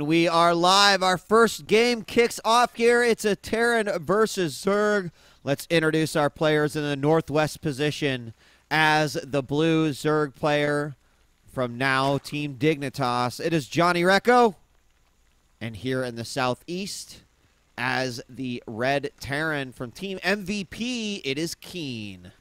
And we are live. Our first game kicks off here. It's a Terran versus Zerg. Let's introduce our players in the northwest position. As the blue Zerg player from now Team Dignitas, it is JonnyREcco. And here in the southeast, as the red Terran from Team MVP, it is Keen.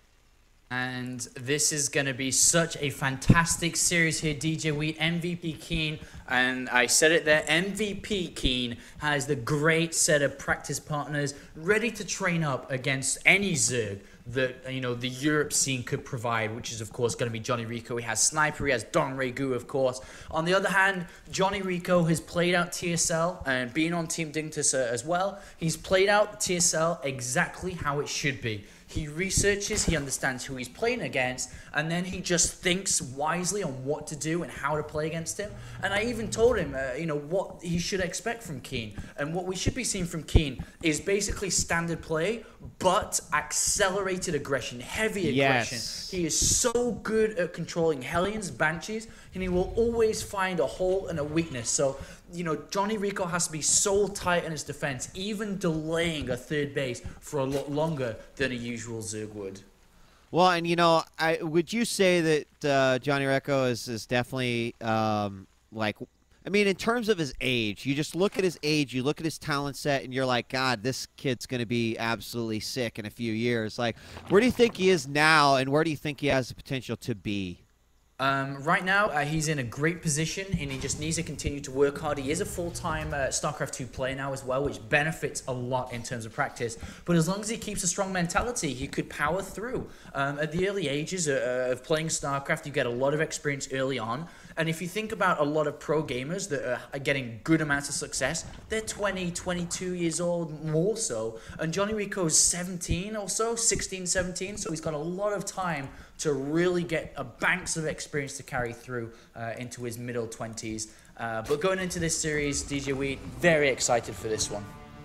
And this is going to be such a fantastic series here, DJ Wheat, MVP Keen. And I said it there, MVP Keen has the great set of practice partners ready to train up against any Zerg that, you know, the Europe scene could provide, which is, of course, going to be JonnyREcco. He has Sniper, he has Don-Regu, of course. On the other hand, JonnyREcco has played out TSL and been on Team Dignitas as well. He's played out TSL exactly how it should be. He researches, he understands who he's playing against, and then he just thinks wisely on what to do and how to play against him. And I even told him, you know, what he should expect from Keen. And what we should be seeing from Keen is basically standard play, but accelerated aggression, heavy aggression. Yes. He is so good at controlling Hellions, Banshees, and he will always find a hole and a weakness. So, you know, JonnyREcco has to be so tight in his defense, even delaying a third base for a lot longer than a usual Zerg would. Well, and, you know, would you say that JonnyREcco is definitely, like, I mean, in terms of his age, you just look at his age, you look at his talent set, and you're like, God, this kid's going to be absolutely sick in a few years. Like, where do you think he is now, and where do you think he has the potential to be? Right now, he's in a great position, and he just needs to continue to work hard. He is a full-time StarCraft 2 player now as well, which benefits a lot in terms of practice. But as long as he keeps a strong mentality, he could power through. At the early ages of playing StarCraft, you get a lot of experience early on. And if you think about a lot of pro gamers that are getting good amounts of success, they're 20, 22 years old, more so. And JonnyREcco's 17 or so, 16, 17, so he's got a lot of time to really get a banks of experience to carry through into his middle 20s. But going into this series, DJ Wheat, very excited for this one.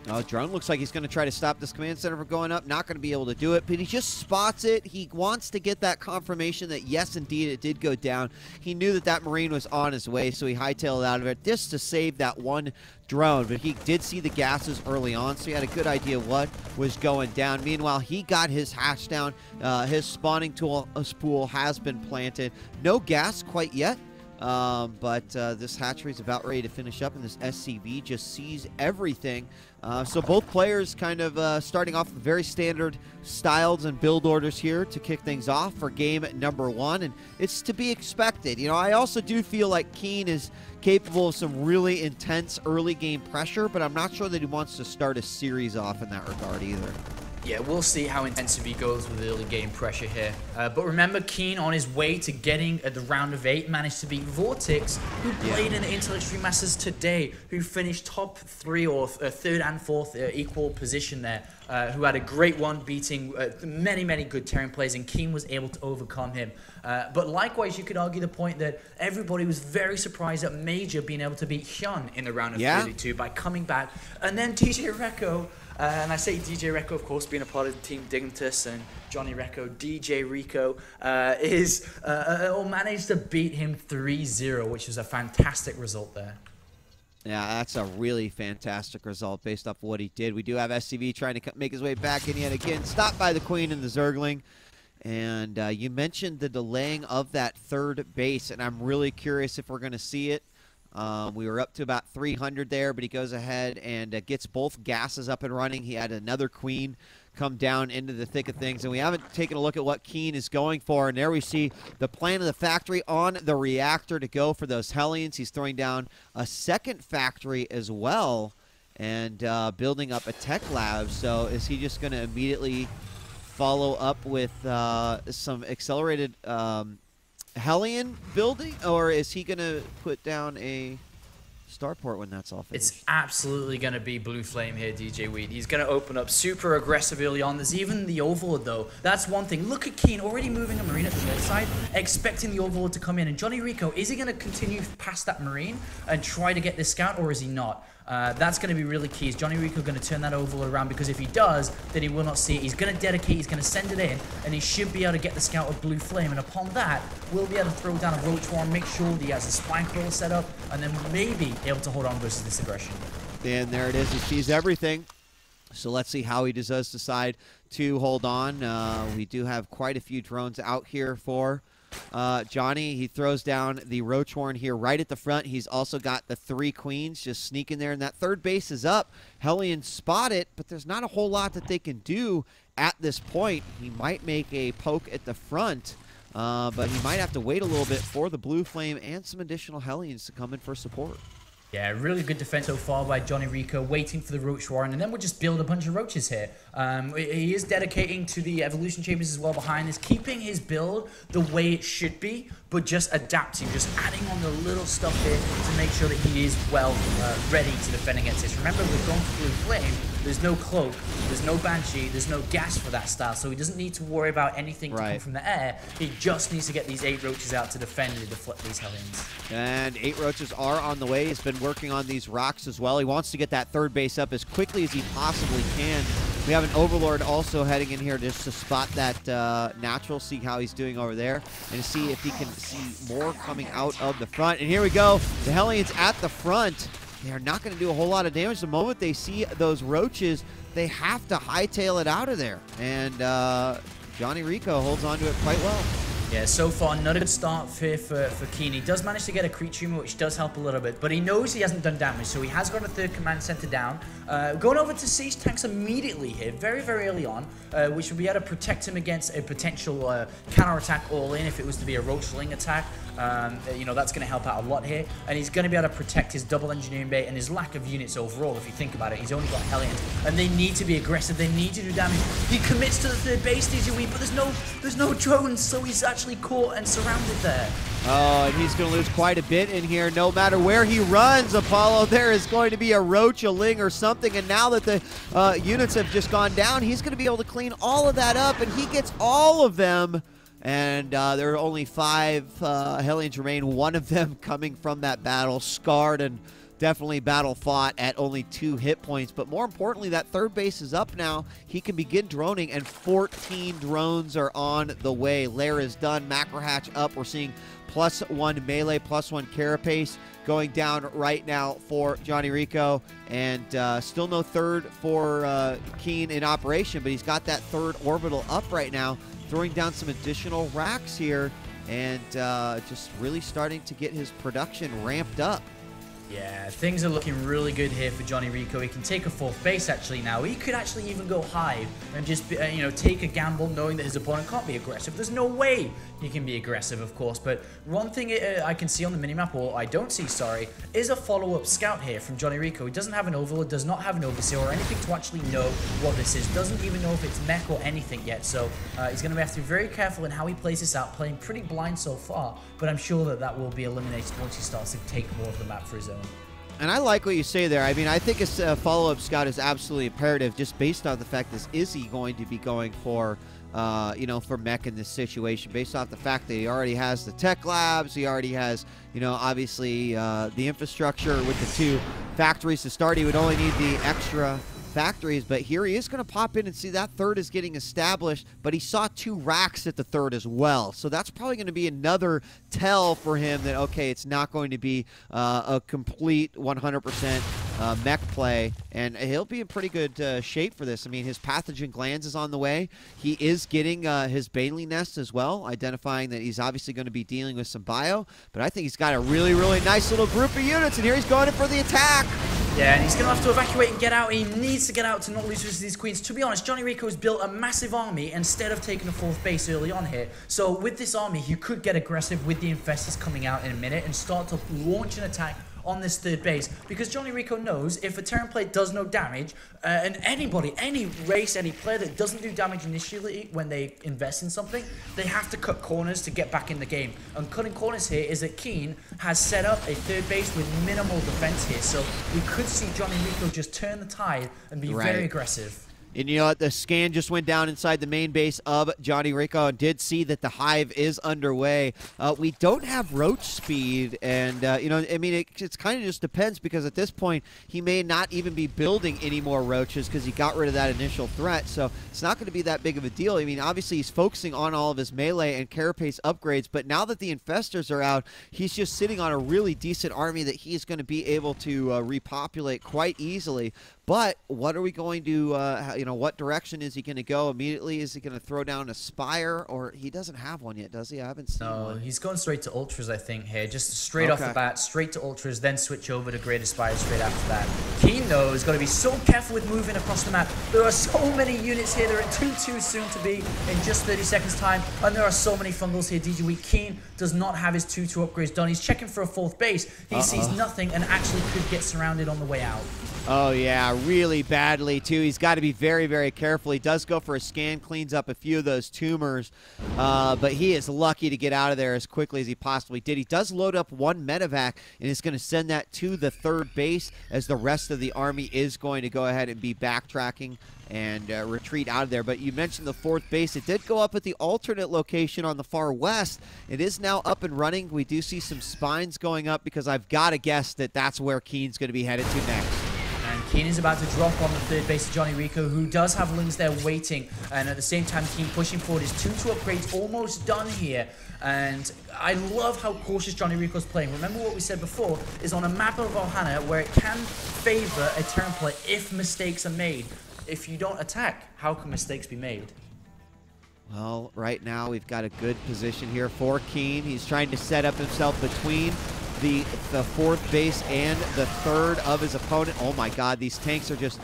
Oh, Drone looks like he's going to try to stop this command center from going up. Not going to be able to do it, but he just spots it. He wants to get that confirmation that, yes, indeed, it did go down. He knew that that Marine was on his way, so he hightailed out of it just to save that one drone. But he did see the gases early on, so he had a good idea what was going down. Meanwhile, he got his hatch down. His spawning spool has been planted. No gas quite yet. But this hatchery is about ready to finish up, and this SCV just sees everything. So both players kind of starting off with very standard styles and build orders here to kick things off for game number 1, and it's to be expected. You know, I also do feel like Keen is capable of some really intense early game pressure, but I'm not sure that he wants to start a series off in that regard either. Yeah, we'll see how intensive he goes with early game pressure here. But remember, Keen, on his way to getting the round of 8, managed to beat Vortex, who played in the Intel Extreme Masters today, who finished top 3 or 3rd and 4th equal position there, who had a great one, beating many, many good Terran players, and Keen was able to overcome him. But likewise, you could argue the point that everybody was very surprised at Major being able to beat Hyun in the round of 32 by coming back. And then DJREcco, and I say DJREcco, of course, being a part of Team Dignitas, and JonnyREcco, DJREcco, managed to beat him 3-0, which was a fantastic result there. Yeah, that's a really fantastic result based off of what he did. We do have SCV trying to make his way back in yet again. Stopped by the Queen and the Zergling. And you mentioned the delaying of that third base, and I'm really curious if we're going to see it. We were up to about 300 there, but he goes ahead and gets both gases up and running. He had another Queen come down into the thick of things, and we haven't taken a look at what Keen is going for. And there we see the plan of the factory on the reactor to go for those Hellions. He's throwing down a second factory as well and building up a tech lab. So is he just going to immediately follow up with some accelerated Hellion building, or is he going to put down a starport when that's all finished? It's absolutely going to be Blue Flame here, DJ Wheat. He's going to open up super aggressive early on. There's even the Overlord, though. That's one thing. Look at Keen already moving a Marine at the north side, expecting the Overlord to come in. And JonnyREcco, is he going to continue past that Marine and try to get this scout, or is he not? That's going to be really key. Is JonnyREcco going to turn that overload around? Because if he does, then he will not see it. He's going to dedicate, he's going to send it in, and he should be able to get the scout of Blue Flame. And upon that, we'll be able to throw down a Roach Warren, make sure that he has a Spine Crawler set up, and then maybe able to hold on versus this aggression. And there it is. He sees everything. So let's see how he does decide to hold on. We do have quite a few drones out here for Johnny. He throws down the Roach Warren here right at the front. He's also got the 3 queens just sneaking there, and that third base is up. Hellions spot it, but there's not a whole lot that they can do at this point. He might make a poke at the front, but he might have to wait a little bit for the Blue Flame and some additional Hellions to come in for support. Yeah, really good defense so far by JonnyREcco, waiting for the Roach Warren, and then we'll just build a bunch of roaches here. He is dedicating to the evolution chambers as well behind this, keeping his build the way it should be, but just adapting, just adding on the little stuff here to make sure that he is well ready to defend against this. Remember, we're going for Blue Flame. There's no cloak, there's no banshee, there's no gas for that style, so he doesn't need to worry about anything to come from the air. He just needs to get these 8 roaches out to defend and deflect these Hellions. And 8 roaches are on the way. He's been working on these rocks as well. He wants to get that third base up as quickly as he possibly can. We have an Overlord also heading in here just to spot that natural, see how he's doing over there, and see if he can see more coming out of the front. And here we go. The Hellions at the front. They're not going to do a whole lot of damage. The moment they see those roaches, they have to hightail it out of there. And JonnyREcco holds on to it quite well. Yeah, so far, not a good start here for Keen. He does manage to get a creature tumor, which does help a little bit, but he knows he hasn't done damage, so he has got a 3rd command center down. Going over to Siege Tanks immediately here, very, very early on, which will be able to protect him against a potential counter-attack all-in if it was to be a Roachling attack. You know, that's going to help out a lot here, and he's going to be able to protect his double engineering bay and his lack of units overall. If you think about it, he's only got Hellions, and they need to be aggressive. They need to do damage. He commits to the 3rd base, DJW, but there's no drones, so he's actually caught and surrounded there. Oh, and he's going to lose quite a bit in here. No matter where he runs, Apollo, there is going to be a roach, a ling, or something. And now that the units have just gone down, he's going to be able to clean all of that up, and he gets all of them. And there are only 5 Hellions remain, one of them coming from that battle, scarred and definitely battle fought at only 2 hit points. But more importantly, that 3rd base is up now. He can begin droning, and 14 drones are on the way. Lair is done. Macro Hatch up. We're seeing +1 melee, +1 carapace going down right now for JonnyREcco. And still no 3rd for Keen in operation, but he's got that 3rd orbital up right now, throwing down some additional racks here, and just really starting to get his production ramped up. Yeah, things are looking really good here for JonnyREcco. He can take a 4th base actually now. He could actually even go high and just, you know, take a gamble knowing that his opponent can't be aggressive. There's no way he can be aggressive, of course. But one thing I can see on the minimap, or I don't see, sorry, is a follow-up scout here from JonnyREcco. He doesn't have an Overlord, does not have an Overseer or anything to actually know what this is. Doesn't even know if it's mech or anything yet. So he's going to have to be very careful in how he plays this out, playing pretty blind so far. But I'm sure that that will be eliminated once he starts to take more of the map for his own. And I like what you say there. I mean, I think a follow-up scout is absolutely imperative, just based on the fact is he going to be going for, you know, for mech in this situation, based off the fact that he already has the tech labs, he already has, you know, obviously the infrastructure with the 2 factories to start. He would only need the extra factories, but here he is going to pop in and see that 3rd is getting established, but he saw 2 racks at the 3rd as well, so that's probably going to be another tell for him that, okay, it's not going to be a complete 100% mech play, and he'll be in pretty good shape for this. I mean, his pathogen glands is on the way. He is getting his Bailey nest as well, identifying that he's obviously going to be dealing with some bio, but I think he's got a really, really nice little group of units, and here he's going in for the attack. Yeah, and he's going to have to evacuate and get out. He needs to get out to not lose versus these queens. To be honest, JonnyREcco has built a massive army instead of taking a 4th base early on here. So with this army, he could get aggressive with the Infestors coming out in a minute and start to launch an attack on this 3rd base, because JonnyREcco knows if a Terran player does no damage, and anybody, any race, any player that doesn't do damage initially when they invest in something, they have to cut corners to get back in the game. And cutting corners here is that Keen has set up a 3rd base with minimal defense here, so we could see JonnyREcco just turn the tide and be very aggressive. And you know what? The scan just went down inside the main base of JonnyREcco and did see that the hive is underway. We don't have roach speed, and, you know, I mean, it's kind of just depends because at this point, he may not even be building any more roaches because he got rid of that initial threat, so it's not going to be that big of a deal. I mean, obviously, he's focusing on all of his melee and carapace upgrades, but now that the infestors are out, he's just sitting on a really decent army that he's going to be able to repopulate quite easily. But what are we going to, you know, what direction is he going to go immediately? Is he going to throw down a Spire? Or he doesn't have one yet, does he? I haven't seen one. No, he's going straight to Ultras, I think, here. Just straight off the bat, straight to Ultras, then switch over to Greater Spire straight after that. Keen, though, is going to be so careful with moving across the map. There are so many units here. They're at 2-2 soon to be in just 30 seconds' time. And there are so many fungals here. DJ Wheat Keen does not have his 2-2 upgrades done. He's checking for a 4th base. He sees nothing and actually could get surrounded on the way out. Oh, yeah, really badly, too. He's got to be very, very careful. He does go for a scan, cleans up a few of those tumors, but he is lucky to get out of there as quickly as he possibly did. He does load up one medevac, and is going to send that to the 3rd base as the rest of the army is going to go ahead and be backtracking and retreat out of there. But you mentioned the 4th base. It did go up at the alternate location on the far west. It is now up and running. We do see some spines going up because I've got to guess that that's where Keen's going to be headed to next. And Keen is about to drop on the 3rd base of JonnyREcco, who does have Lings there waiting. And at the same time, Keen pushing forward. His 2-2 upgrades almost done here. And I love how cautious JonnyREcco's playing. Remember what we said before, is on a map of Valhalla where it can favor a Terran player if mistakes are made. If you don't attack, how can mistakes be made? Well, right now we've got a good position here for Keen. He's trying to set up himself between the 4th base and the 3rd of his opponent. Oh my god, these tanks are just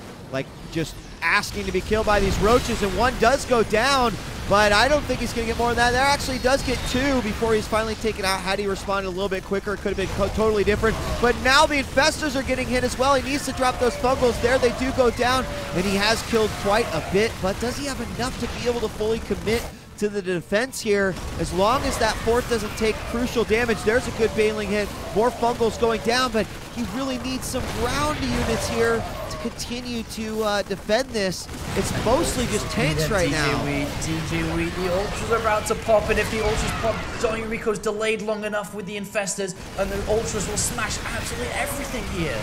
asking to be killed by these roaches, and one does go down, but I don't think he's going to get more than that. There actually does get 2 before he's finally taken out. Had he responded a little bit quicker, it could have been totally different, but now the infestors are getting hit as well. He needs to drop those fungals. There they do go down, and he has killed quite a bit, but does he have enough to be able to fully commit to the defense here? As long as that 4th doesn't take crucial damage, there's a good bailing hit. More fungals going down, but he really needs some ground units here to continue to defend this. It's mostly just tanks right now. DJ Wheat, the Ultras are about to pop, and if the Ultras pop, JonnyREcco's delayed long enough with the infestors, and the Ultras will smash absolutely everything here.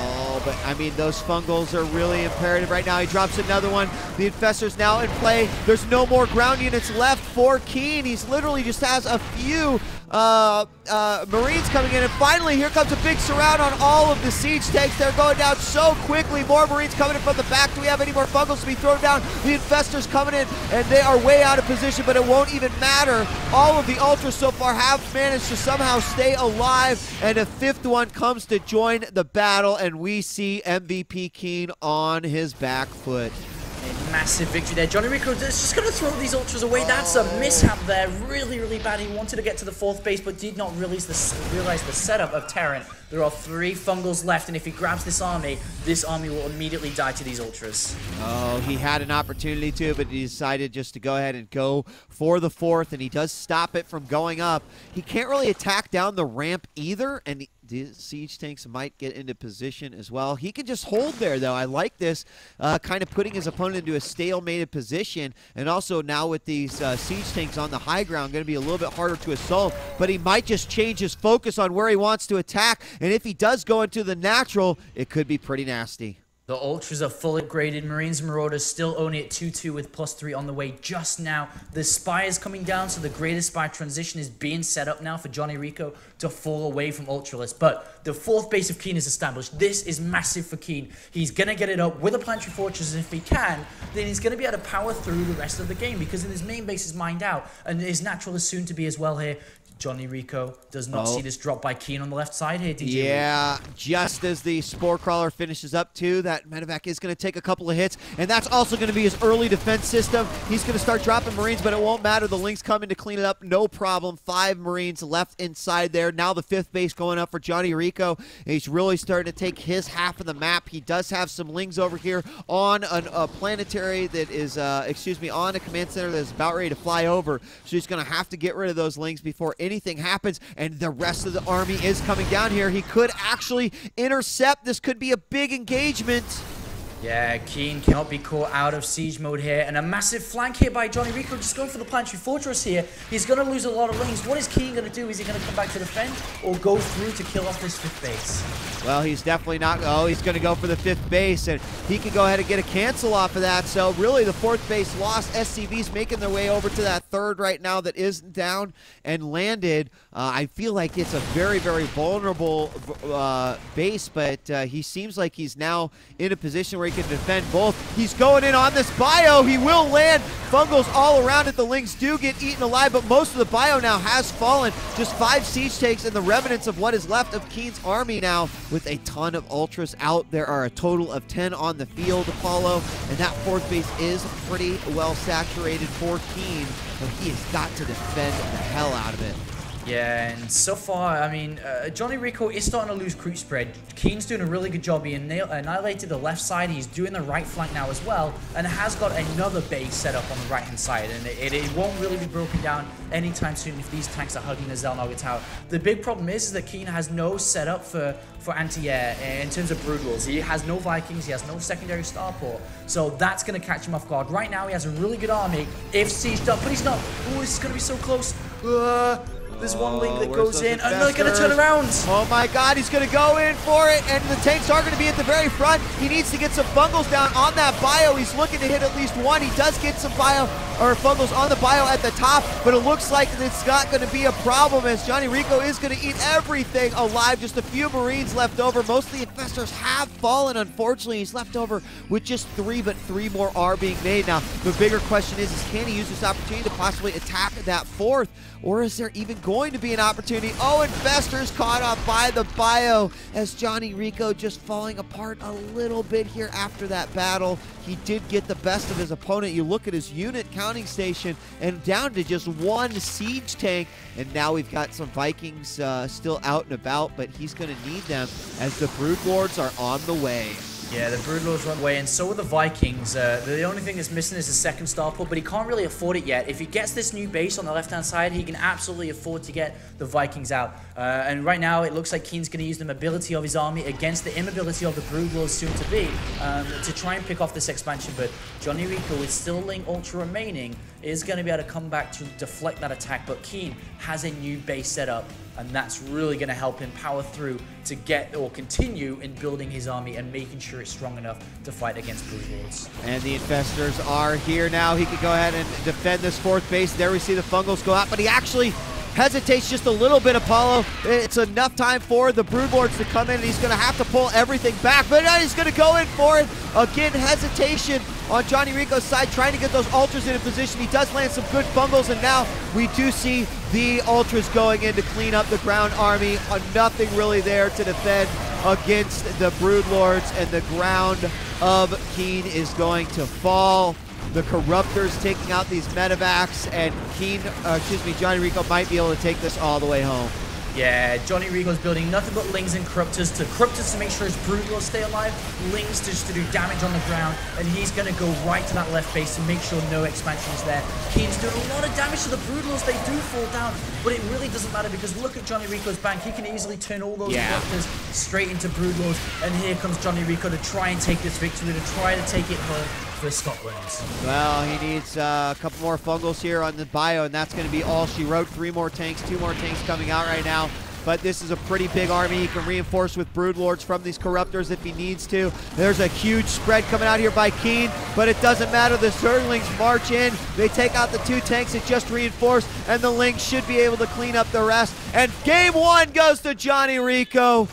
Oh, but I mean, those fungals are really imperative right now. He drops another one. The infestor's now in play. There's no more ground units left for Keen. He's literally just has a few Marines coming in, and finally here comes a big surround on all of the siege tanks. They're going down so quickly. More Marines coming in from the back. Do we have any more fungals to be thrown down? The infestors coming in, and they are way out of position, but it won't even matter. All of the Ultras so far have managed to somehow stay alive, and a 5th one comes to join the battle, and we see MVP Keen on his back foot. A massive victory there. JonnyREcco is just going to throw these Ultras away. That's a mishap there. Really, really bad. He wanted to get to the 4th base, but did not realize the setup of Terran. There are 3 fungals left, and if he grabs this army will immediately die to these Ultras. Oh, he had an opportunity to, but he decided just to go ahead and go for the 4th, and he does stop it from going up. He can't really attack down the ramp either, and the siege tanks might get into position as well. He can just hold there, though. I like this, kind of putting his opponent into a stalemated position, and also now with these siege tanks on the high ground, going to be a little bit harder to assault, but he might just change his focus on where he wants to attack, and if he does go into the natural, it could be pretty nasty. The Ultras are fully upgraded. Marines and Marauders still only at 2-2 with +3 on the way just now. The Spire is coming down, so the Greater Spire transition is being set up now for JonnyREcco to fall away from Ultralisk. But the 4th base of Keen is established. This is massive for Keen. He's going to get it up with a Planetary Fortress, and if he can, then he's going to be able to power through the rest of the game, because his main base is mined out, and his natural is soon to be as well here. JonnyREcco does not see this drop by Keen on the left side here, DJ. Yeah, just as the Spore Crawler finishes up too, that medevac is going to take a couple of hits, and that's also going to be his early defense system. He's going to start dropping Marines, but it won't matter. The Lynx coming to clean it up, no problem. 5 Marines left inside there. Now the 5th base going up for JonnyREcco. He's really starting to take his half of the map. He does have some Lings over here on a planetary that is, on a command center that is about ready to fly over. So he's going to have to get rid of those Lings before anything happens, and the rest of the army is coming down here. He could actually intercept. This could be a big engagement. Yeah, Keen cannot be caught out of siege mode here, and a massive flank here by JonnyREcco, just going for the planetary fortress here. He's going to lose a lot of lanes. What is Keen going to do? Is he going to come back to defend or go through to kill off this 5th base? Well, he's definitely not. Oh, he's going to go for the 5th base, and he can go ahead and get a cancel off of that. So really, the 4th base lost. SCV's making their way over to that 3rd right now that isn't down and landed. I feel like it's a very, very vulnerable base, but he seems like he's now in a position where he can defend both. He's going in on this bio. He will land. Fungals all around it. The Lings do get eaten alive, but most of the bio now has fallen. Just 5 siege tanks and the remnants of what is left of Keen's army now with a ton of ultras out. There are a total of 10 on the field to follow, and that 4th base is pretty well saturated for Keen, but he has got to defend the hell out of it. Yeah, and so far, I mean, JonnyREcco is starting to lose creep spread. Keen's doing a really good job. He annihilated the left side. He's doing the right flank now as well, and has got another base set up on the right-hand side, and it won't really be broken down anytime soon if these tanks are hugging the Xel'Naga tower. The big problem is that Keen has no setup for anti-air in terms of Brood Lords. He has no Vikings, he has no secondary starport, so that's going to catch him off guard. Right now, he has a really good army if sieged up, but he's not. Oh, this is going to be so close. There's one link that goes in, and they're going to turn around. Oh my god, he's going to go in for it, and the tanks are going to be at the very front. He needs to get some fungals down on that bio. He's looking to hit at least one. He does get some bio, or fungals on the bio at the top, but it looks like it's not going to be a problem as JonnyREcco is going to eat everything alive. Just a few Marines left over. Most of the infestors have fallen, unfortunately. He's left over with just 3, but 3 more are being made. Now, the bigger question is can he use this opportunity to possibly attack that 4th, or is there even going to be an opportunity? Oh, infestors caught up by the bio as JonnyREcco just falling apart a little bit here after that battle. He did get the best of his opponent. You look at his unit counting station and down to just 1 siege tank, and now we've got some Vikings still out and about, but he's going to need them as the Brood Lords are on the way. Yeah, the Brood Lords run away, and so are the Vikings. The only thing that's missing is a 2nd starport, but he can't really afford it yet. If he gets this new base on the left-hand side, he can absolutely afford to get the Vikings out. And right now, it looks like Keen's going to use the mobility of his army against the immobility of the Brood Lords soon-to-be to try and pick off this expansion. But JonnyREcco, with still Ling Ultra remaining, is going to be able to come back to deflect that attack. But Keen has a new base set up, and that's really going to help him power through to get or continue in building his army and making sure it's strong enough to fight against Brood Lords. And the infestors are here now. He could go ahead and defend this 4th base. There we see the fungals go out, but he actually hesitates just a little bit, Apollo. It's enough time for the Brood Lords to come in, and he's going to have to pull everything back, but now he's going to go in for it. Again, hesitation on JonnyREcco's side, trying to get those ultras in a position. He does land some good fungals, and now we do see the ultras going in to clean up the ground army. Nothing really there to defend against the Brood Lords, and the ground of Keen is going to fall. The Corruptors taking out these medevacs, and JonnyREcco might be able to take this all the way home. Yeah, JonnyREcco's building nothing but Lings and Corruptors to make sure his Brood Lords stay alive, Lings just to do damage on the ground, and he's going to go right to that left base to make sure no expansion is there. Keen's doing a lot of damage to the Brood Lords. They do fall down, but it really doesn't matter because look at JonnyREcco's bank. He can easily turn all those Corruptors straight into Brood Lords, and here comes JonnyREcco to try and take this victory, to try to take it home for Scotland. Well, he needs a couple more fungals here on the bio, and that's going to be all she wrote. 3 more tanks, 2 more tanks coming out right now. But this is a pretty big army. He can reinforce with Brood Lords from these Corruptors if he needs to. There's a huge spread coming out here by Keen, but it doesn't matter. The Zerglings march in. They take out the 2 tanks that just reinforced, and the Lings should be able to clean up the rest. And game 1 goes to JonnyREcco.